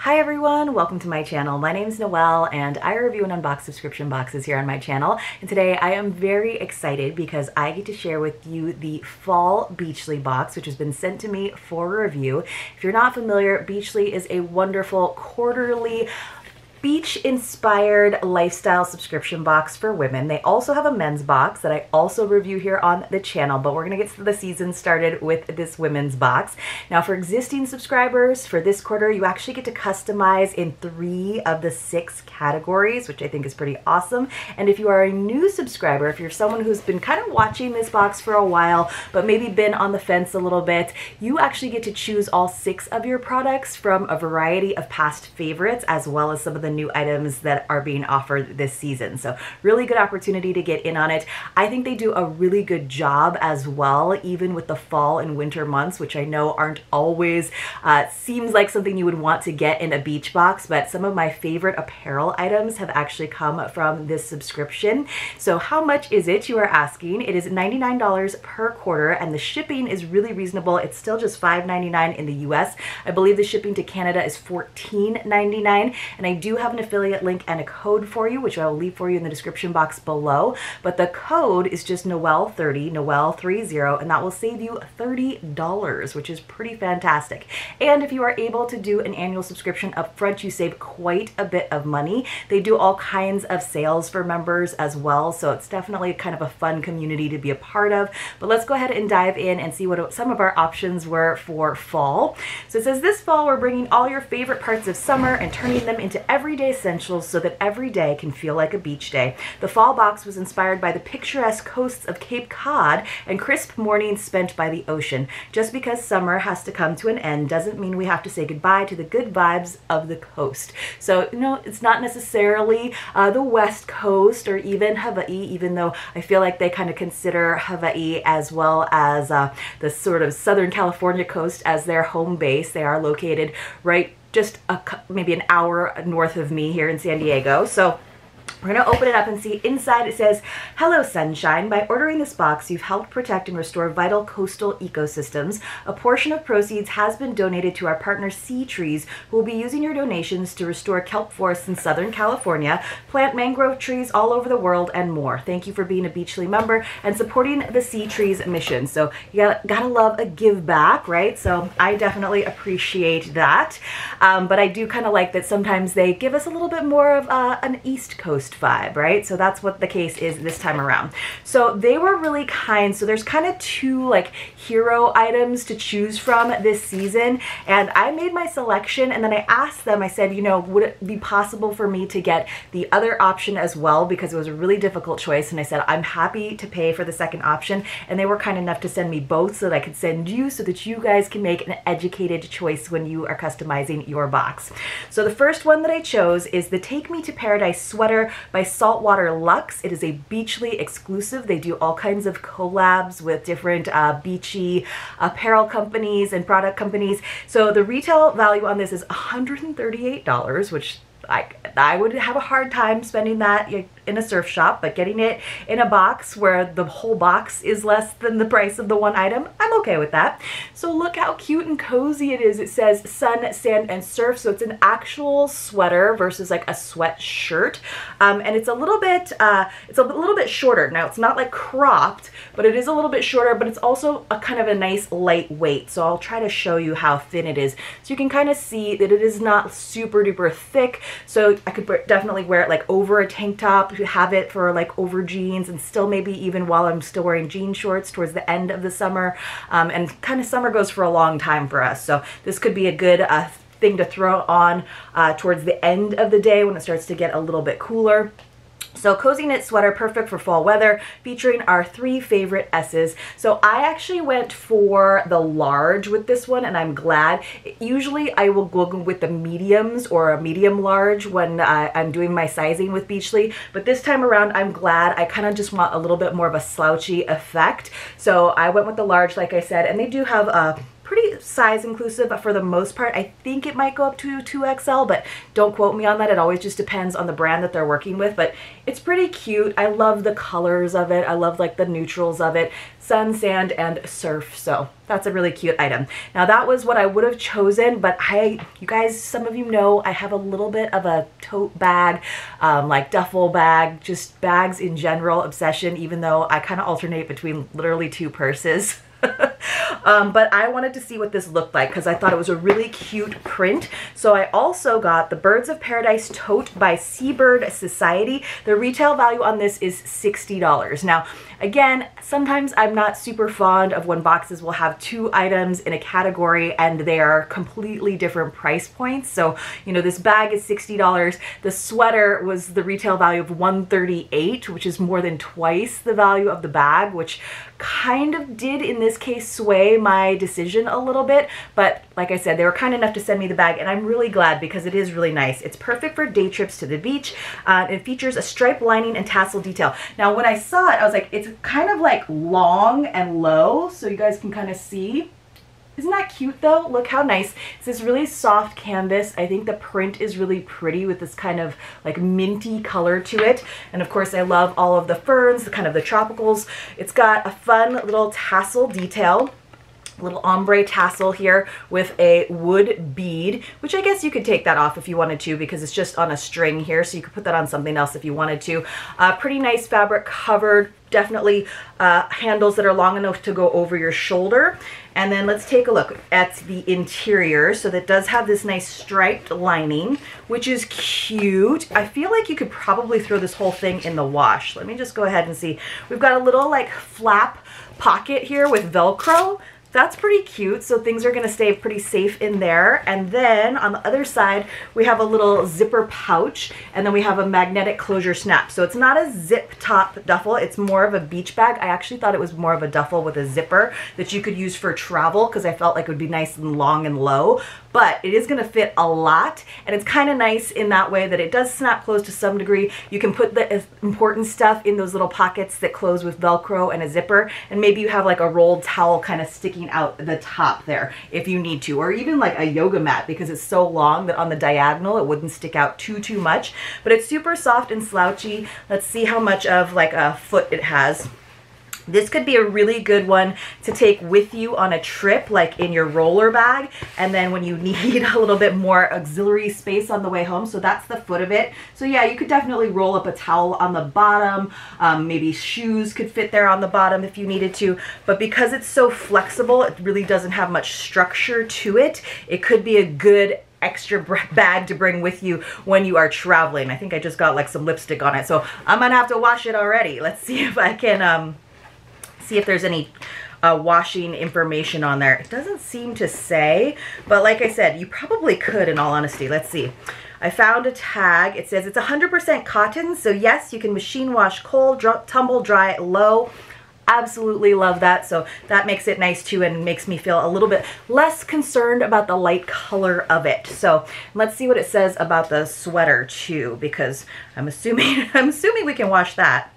Hi everyone, welcome to my channel. My name is Noelle and I review and unbox subscription boxes here on my channel. And today I am very excited because I get to share with you the Fall Beachly box, which has been sent to me for review. If you're not familiar, Beachly is a wonderful quarterly beach-inspired lifestyle subscription box for women. They also have a men's box that I also review here on the channel, but we're gonna get the season started with this women's box. Now for existing subscribers, for this quarter, you actually get to customize in 3 of the 6 categories, which I think is pretty awesome. And if you are a new subscriber, if you're someone who's been kind of watching this box for a while, but maybe been on the fence a little bit, you actually get to choose all 6 of your products from a variety of past favorites, as well as some of the new items that are being offered this season. So really good opportunity to get in on it. I think they do a really good job as well, even with the fall and winter months, which I know aren't always, seems like something you would want to get in a beach box, but some of my favorite apparel items have actually come from this subscription. So how much is it, you are asking? It is $99 per quarter and the shipping is really reasonable. It's still just $5.99 in the US. I believe the shipping to Canada is $14.99, and I do have an affiliate link and a code for you, which I will leave for you in the description box below. But the code is just Noel30, Noel30, and that will save you $30, which is pretty fantastic. And if you are able to do an annual subscription up front, you save quite a bit of money. They do all kinds of sales for members as well, so it's definitely kind of a fun community to be a part of. But let's go ahead and dive in and see what some of our options were for fall. So it says, this fall we're bringing all your favorite parts of summer and turning them into everyday essentials so that every day can feel like a beach day. The fall box was inspired by the picturesque coasts of Cape Cod and crisp mornings spent by the ocean. Just because summer has to come to an end doesn't mean we have to say goodbye to the good vibes of the coast. So, you know, it's not necessarily the West Coast or even Hawaii, even though I feel like they kind of consider Hawaii as well as the sort of Southern California coast as their home base. They are located right just maybe an hour north of me here in San Diego. So we're going to open it up and see inside. It says, "Hello Sunshine, by ordering this box you've helped protect and restore vital coastal ecosystems. A portion of proceeds has been donated to our partner Sea Trees, who will be using your donations to restore kelp forests in Southern California, plant mangrove trees all over the world, and more. Thank you for being a Beachly member and supporting the Sea Trees mission." So you gotta love a give back, right? So I definitely appreciate that. But I do kind of like that sometimes they give us a little bit more of an East Coast vibe, right? So that's what the case is this time around. So they were really kind. So there's kind of 2 like hero items to choose from this season, and I made my selection and then I asked them, I said, you know, would it be possible for me to get the other option as well, because it was a really difficult choice, and I said I'm happy to pay for the second option, and they were kind enough to send me both so that I could send you so that you guys can make an educated choice when you are customizing your box. So the first one that I chose is the Take Me to Paradise sweater by Saltwater Luxe. It is a Beachly exclusive. They do all kinds of collabs with different beachy apparel companies and product companies. So the retail value on this is $138, which I would have a hard time spending that in a surf shop, but getting it in a box where the whole box is less than the price of the one item, I'm okay with that. So look how cute and cozy it is. It says sun, sand, and surf. So it's an actual sweater versus like a sweatshirt. And it's a little bit shorter. Now it's not like cropped, but it is a little bit shorter, but it's also a kind of a nice lightweight. So I'll try to show you how thin it is. So you can kind of see that it is not super duper thick. So I could definitely wear it like over a tank top, have it for like over jeans, and still maybe even while I'm still wearing jean shorts towards the end of the summer. And kind of summer goes for a long time for us. So this could be a good thing to throw on towards the end of the day when it starts to get a little bit cooler. So cozy knit sweater, perfect for fall weather, featuring our 3 favorite S's. So I actually went for the large with this one, and I'm glad. Usually I will go with the mediums or a medium large when I'm doing my sizing with Beachly, but this time around I'm glad. I kind of just want a little bit more of a slouchy effect. So I went with the large, like I said, and they do have a pretty size inclusive, but for the most part, I think it might go up to 2XL, but don't quote me on that. It always just depends on the brand that they're working with, but it's pretty cute. I love the colors of it. I love like the neutrals of it, sun, sand, and surf. So that's a really cute item. Now that was what I would have chosen, but you guys, some of you know, I have a little bit of a tote bag, like duffel bag, just bags in general obsession, even though I kind of alternate between literally 2 purses. But I wanted to see what this looked like because I thought it was a really cute print. So I also got the Birds of Paradise Tote by Seabird Society. The retail value on this is $60. Now, again, sometimes I'm not super fond of when boxes will have 2 items in a category and they are completely different price points. So, you know, this bag is $60. The sweater was the retail value of $138, which is more than twice the value of the bag, which kind of did in this case sway my decision a little bit. But like I said, they were kind enough to send me the bag and I'm really glad because it is really nice. It's perfect for day trips to the beach. It features a stripe lining and tassel detail. Now when I saw it, I was like, it's kind of like long and low, so you guys can kind of see. Isn't that cute though? Look how nice. It's this really soft canvas. I think the print is really pretty with this kind of like minty color to it. And of course I love all of the ferns, the kind of the tropicals. It's got a fun little tassel detail. Little ombre tassel here with a wood bead, which I guess you could take that off if you wanted to because it's just on a string here, so you could put that on something else if you wanted to. Pretty nice fabric covered, definitely handles that are long enough to go over your shoulder. And then let's take a look at the interior. So that does have this nice striped lining, which is cute. I feel like you could probably throw this whole thing in the wash. Let me just go ahead and see. We've got a little like flap pocket here with Velcro. That's pretty cute, so things are going to stay pretty safe in there. And then on the other side, we have a little zipper pouch, and then we have a magnetic closure snap. So it's not a zip top duffel, it's more of a beach bag. I actually thought it was more of a duffel with a zipper that you could use for travel because I felt like it would be nice and long and low. But it is going to fit a lot, and it's kind of nice in that way that it does snap closed to some degree. You can put the important stuff in those little pockets that close with Velcro and a zipper, and maybe you have like a rolled towel kind of sticking out the top there if you need to, or even like a yoga mat because it's so long that on the diagonal it wouldn't stick out too much. But it's super soft and slouchy. Let's see how much of like a foot it has. This could be a really good one to take with you on a trip, like in your roller bag, and then when you need a little bit more auxiliary space on the way home. So that's the foot of it. So yeah, you could definitely roll up a towel on the bottom. Maybe shoes could fit there on the bottom if you needed to. But because it's so flexible, it really doesn't have much structure to it. It could be a good extra bag to bring with you when you are traveling. I think I just got like some lipstick on it, so I'm gonna have to wash it already. Let's see if I can see if there's any washing information on there. It doesn't seem to say, but like I said, you probably could in all honesty. Let's see. I found a tag. It says it's 100% cotton, so yes, you can machine wash cold, tumble dry low. Absolutely love that. So that makes it nice too and makes me feel a little bit less concerned about the light color of it. So let's see what it says about the sweater too, because I'm assuming we can wash that.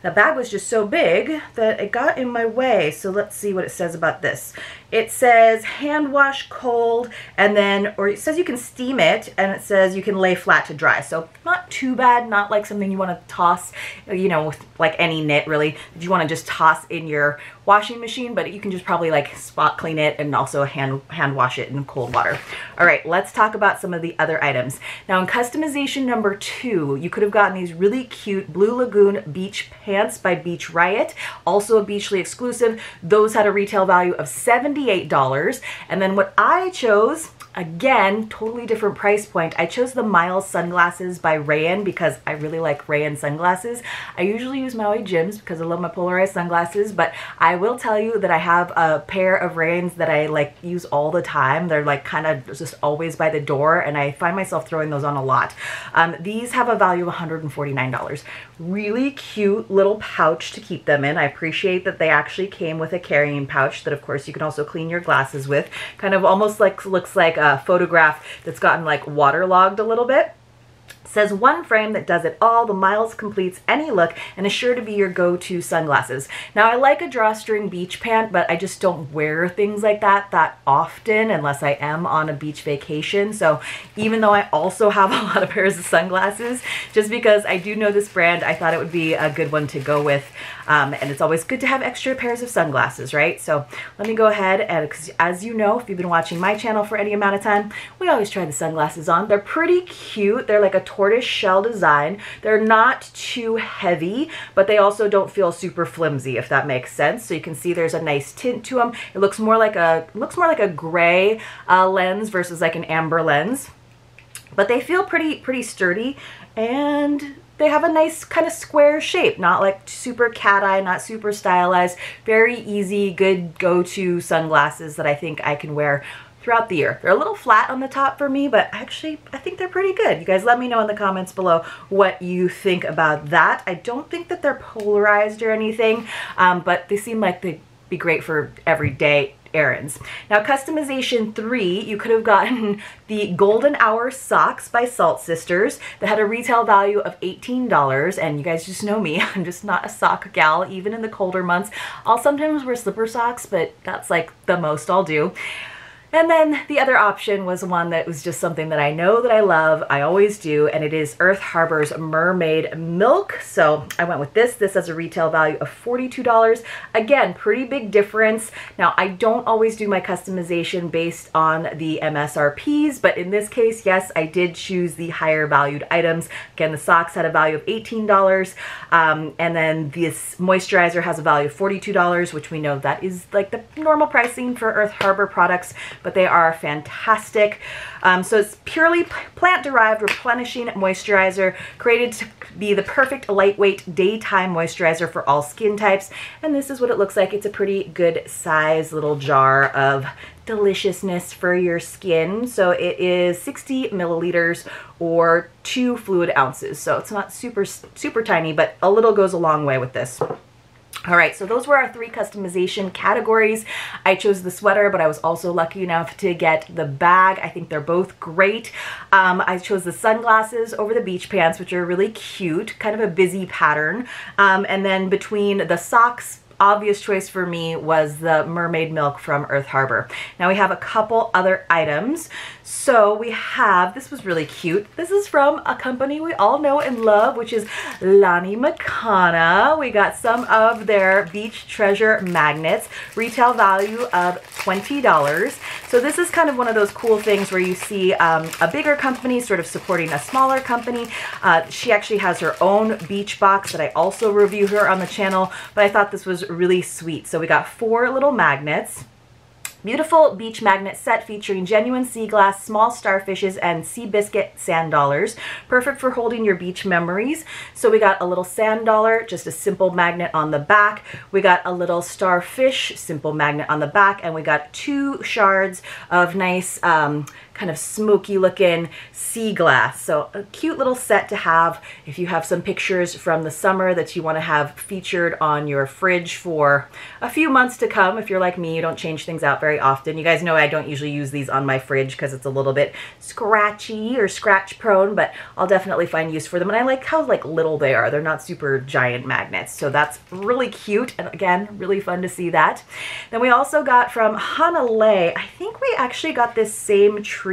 The bag was just so big that it got in my way. So let's see what it says about this. It says hand wash cold, and then, or it says you can steam it, and it says you can lay flat to dry. So not too bad, not like something you want to toss, you know, with like any knit really, that you want to just toss in your washing machine, but you can just probably like spot clean it and also hand wash it in cold water. All right, let's talk about some of the other items. Now in customization number 2, you could have gotten these really cute Blue Lagoon beach pants by Beach Riot, also a Beachly exclusive. Those had a retail value of $78. And then what I chose, again, totally different price point. I chose the Miles sunglasses by Rayan because I really like Rayan sunglasses. I usually use Maui Jims because I love my polarized sunglasses, but I will tell you that I have a pair of Rayans that I like use all the time. They're like kind of just always by the door, and I find myself throwing those on a lot. These have a value of $149. Really cute little pouch to keep them in. I appreciate that they actually came with a carrying pouch that of course you can also clean your glasses with. Kind of almost like looks like a photograph that's gotten like waterlogged a little bit. Says one frame that does it all, the miles completes any look and is sure to be your go-to sunglasses. Now I like a drawstring beach pant, but I just don't wear things like that often unless I am on a beach vacation. So even though I also have a lot of pairs of sunglasses, just because I do know this brand, I thought it would be a good one to go with. And it's always good to have extra pairs of sunglasses, right? So let me go ahead and, because as you know, if you've been watching my channel for any amount of time, we always try the sunglasses on. They're pretty cute. They're like a tortoise shell design. They're not too heavy, but they also don't feel super flimsy, if that makes sense. So you can see there's a nice tint to them. It looks more like a gray lens versus like an amber lens, but they feel pretty sturdy, and they have a nice kind of square shape, not like super cat eye, not super stylized, very easy, good go-to sunglasses that I think I can wear throughout the year. They're a little flat on the top for me, but actually I think they're pretty good. You guys let me know in the comments below what you think about that. I don't think that they're polarized or anything, but they seem like they'd be great for everyday errands. Now customization 3, you could have gotten the Golden Hour socks by Salt Sisters that had a retail value of $18, and you guys just know me, I'm just not a sock gal. Even in the colder months, I'll sometimes wear slipper socks, but that's like the most I'll do. And then the other option was one that was just something that I know that I love, I always do, and it is Earth Harbor's Mermaid Milk. So I went with this. This has a retail value of $42. Again, pretty big difference. Now, I don't always do my customization based on the MSRPs, but in this case, yes, I did choose the higher valued items. Again, the socks had a value of $18, and then this moisturizer has a value of $42, which we know that is like the normal pricing for Earth Harbor products, but they are fantastic. So it's purely plant-derived replenishing moisturizer, created to be the perfect lightweight daytime moisturizer for all skin types. And this is what it looks like. It's a pretty good size little jar of deliciousness for your skin. So it is 60 milliliters or 2 fluid ounces. So it's not super tiny, but a little goes a long way with this. All right, so those were our 3 customization categories. I chose the sweater, but I was also lucky enough to get the bag. I think they're both great. I chose the sunglasses over the beach pants, which are really cute, kind of a busy pattern. And then between the socks, obvious choice for me was the Mermaid Milk from Earth Harbor. Now we have a couple other items. So we have, this was really cute. This is from a company we all know and love, which is Lani Makana. We got some of their beach treasure magnets, retail value of $20. So this is kind of one of those cool things where you see a bigger company sort of supporting a smaller company. She actually has her own beach box that I also review her on the channel, but I thought this was really sweet. So we got 4 little magnets. Beautiful beach magnet set featuring genuine sea glass, small starfishes, and sea biscuit sand dollars. Perfect for holding your beach memories. So we got a little sand dollar, just a simple magnet on the back. We got a little starfish, simple magnet on the back, and we got 2 shards of nice kind of smoky looking sea glass. So a cute little set to have if you have some pictures from the summer that you want to have featured on your fridge for a few months to come. If you're like me, you don't change things out very often. You guys know I don't usually use these on my fridge because it's a little bit scratchy or scratch prone, but I'll definitely find use for them. And I like how like little they are. They're not super giant magnets. So that's really cute. And again, really fun to see that. Then we also got from Hanalei, I think we actually got this same trio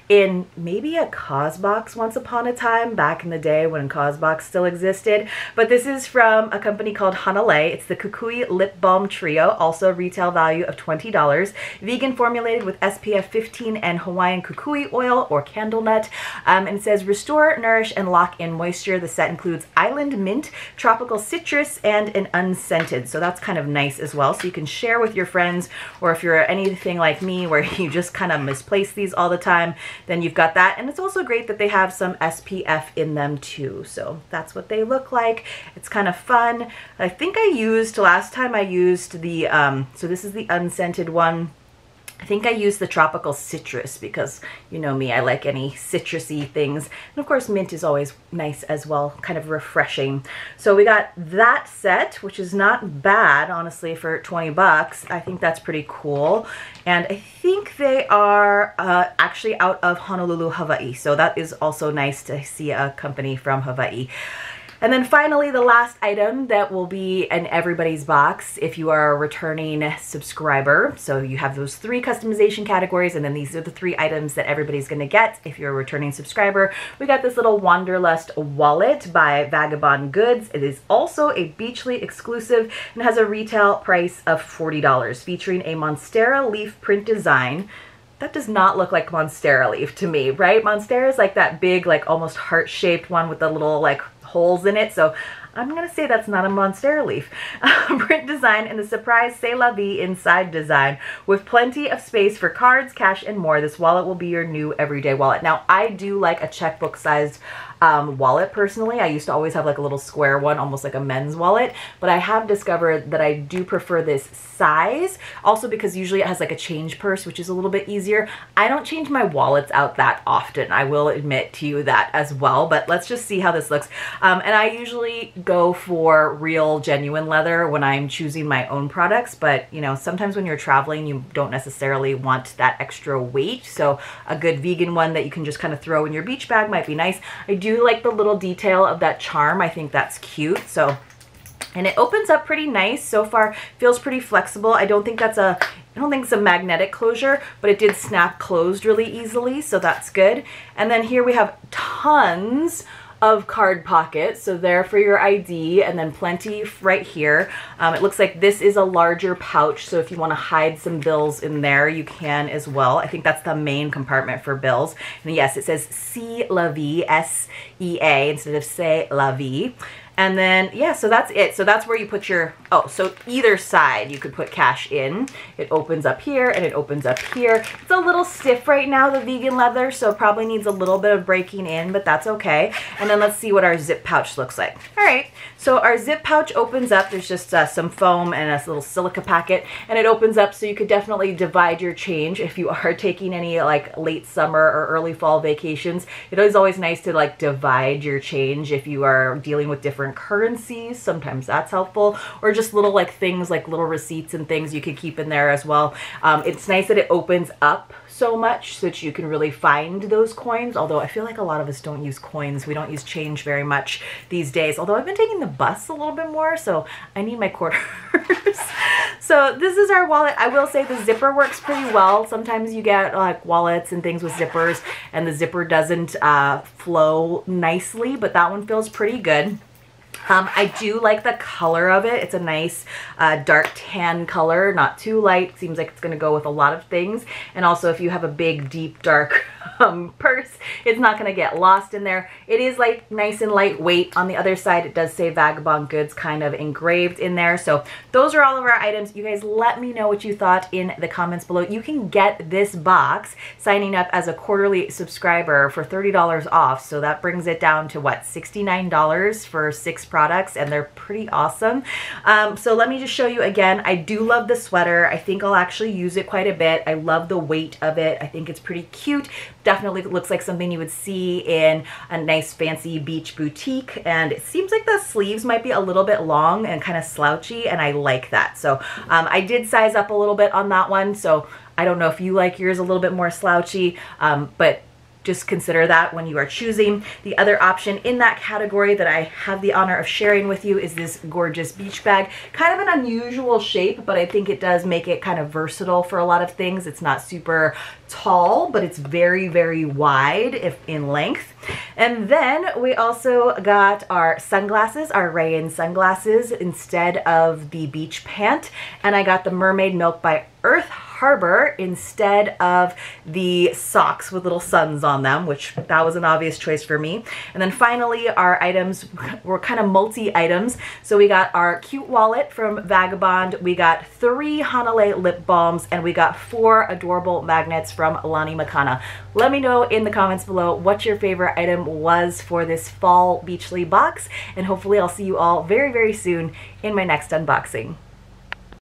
in maybe a Cosbox once upon a time, back in the day when Cosbox still existed. But this is from a company called Hanalei. It's the Kukui Lip Balm Trio, also retail value of $20. Vegan formulated with SPF 15 and Hawaiian kukui oil or candle nut. And it says restore, nourish, and lock in moisture. The set includes island mint, tropical citrus, and an unscented. So that's kind of nice as well. So you can share with your friends, or if you're anything like me where you just kind of misplace these all the time, then you've got that. And it's also great that they have some SPF in them too. So that's what they look like. It's kind of fun. I think last time I used the, so this is the unscented one. I think I used the tropical citrus because you know me, I like any citrusy things. And of course mint is always nice as well, kind of refreshing. So we got that set, which is not bad honestly for 20 bucks. I think that's pretty cool. And I think they are actually out of Honolulu, Hawaii. So that is also nice to see a company from Hawaii. And then finally, the last item that will be in everybody's box if you are a returning subscriber. So you have those 3 customization categories, and then these are the 3 items that everybody's going to get if you're a returning subscriber. We got this little Wanderlust wallet by Vagabond Goods. It is also a Beachly exclusive and has a retail price of $40, featuring a Monstera leaf print design. That does not look like Monstera leaf to me, right? Monstera is like that big, like almost heart-shaped one with the little like holes in it. So I'm gonna say that's not a Monstera leaf. Print design and the surprise C'est La Vie inside design with plenty of space for cards, cash, and more. This wallet will be your new everyday wallet. Now, I do like a checkbook sized wallet personally. I used to always have like a little square one, almost like a men's wallet, but I have discovered that I do prefer this size, also because usually it has like a change purse, which is a little bit easier. I don't change my wallets out that often, I will admit to you that as well, but let's just see how this looks. And I usually go for real genuine leather when I'm choosing my own products, but you know, sometimes when you're traveling you don't necessarily want that extra weight, so a good vegan one that you can just kind of throw in your beach bag might be nice. I do like the little detail of that charm. I think that's cute. So, and it opens up pretty nice. So far feels pretty flexible. I don't think it's a magnetic closure, but it did snap closed really easily, so that's good. And then here we have tons of card pockets, so there for your ID, and then plenty right here. It looks like this is a larger pouch, so if you want to hide some bills in there, you can as well. I think that's the main compartment for bills. And yes, it says C'est La Vie, S-E-A, instead of C'est La Vie. And then, yeah, so that's it. So that's where you put your, oh, so either side you could put cash in. It opens up here and it opens up here. It's a little stiff right now, the vegan leather, so it probably needs a little bit of breaking in, but that's okay. And then let's see what our zip pouch looks like. All right, so our zip pouch opens up. There's just some foam and a little silica packet, and it opens up so you could definitely divide your change if you are taking any like late summer or early fall vacations. It is always nice to like divide your change if you are dealing with different currencies. Sometimes that's helpful, or just little like things like little receipts and things you could keep in there as well. It's nice that it opens up so much so that you can really find those coins, although I feel like a lot of us don't use coins. We don't use change very much these days, although I've been taking the bus a little bit more, so I need my quarters. So this is our wallet. I will say the zipper works pretty well. Sometimes you get like wallets and things with zippers and the zipper doesn't flow nicely, but that one feels pretty good. I do like the color of it. It's a nice dark tan color, not too light. Seems like it's going to go with a lot of things. And also if you have a big, deep, dark purse, it's not going to get lost in there. It is like nice and lightweight. On the other side, it does say Vagabond Goods kind of engraved in there. So those are all of our items. You guys let me know what you thought in the comments below. You can get this box signing up as a quarterly subscriber for $30 off. So that brings it down to what, $69 for 6 products, and they're pretty awesome. So let me just show you again. I do love the sweater. I think I'll actually use it quite a bit. I love the weight of it. I think it's pretty cute. Definitely looks like something you would see in a nice fancy beach boutique, and it seems like the sleeves might be a little bit long and kind of slouchy, and I like that. So I did size up a little bit on that one, so I don't know if you like yours a little bit more slouchy, but just consider that when you are choosing. The other option in that category that I have the honor of sharing with you is this gorgeous beach bag. Kind of an unusual shape, but I think it does make it kind of versatile for a lot of things. It's not super tall, but it's very, very wide if in length. And then we also got our sunglasses, our Rain sunglasses instead of the beach pant. And I got the Mermaid Milk by Earth Harbor instead of the socks with little suns on them, which that was an obvious choice for me. And then finally, our items were kind of multi-items. So we got our cute wallet from Vagabond, we got 3 Hanalei lip balms, and we got 4 adorable magnets from Lani Makana. Let me know in the comments below what your favorite item was for this fall Beachly box, and hopefully I'll see you all very, very soon in my next unboxing.